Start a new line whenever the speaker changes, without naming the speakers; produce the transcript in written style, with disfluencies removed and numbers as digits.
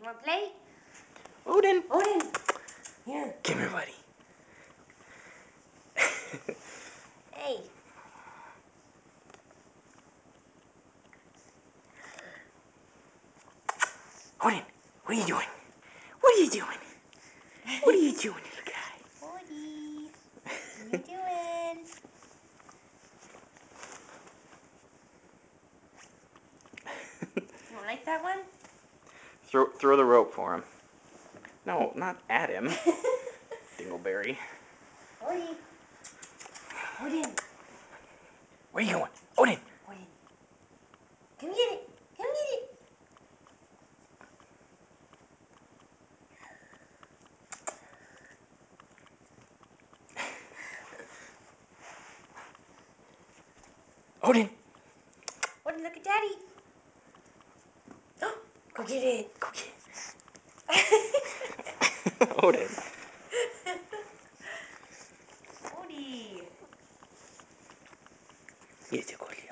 Wanna play?
Odin!
Odin! Here.
Come here, buddy.
Hey.
Odin, what are you doing? What are you doing? What are you doing, little guy?
Odie, what are you doing? You don't like that one?
Throw the rope for him. No, not at him. Dingleberry.
Odie. Odin.
Where are you going? Odin!
Odin. Come get it. Come get it.
Odin!
Odin, look at Daddy. Go get it.
Go get it. Odin.
Odie.
Yes, go get it.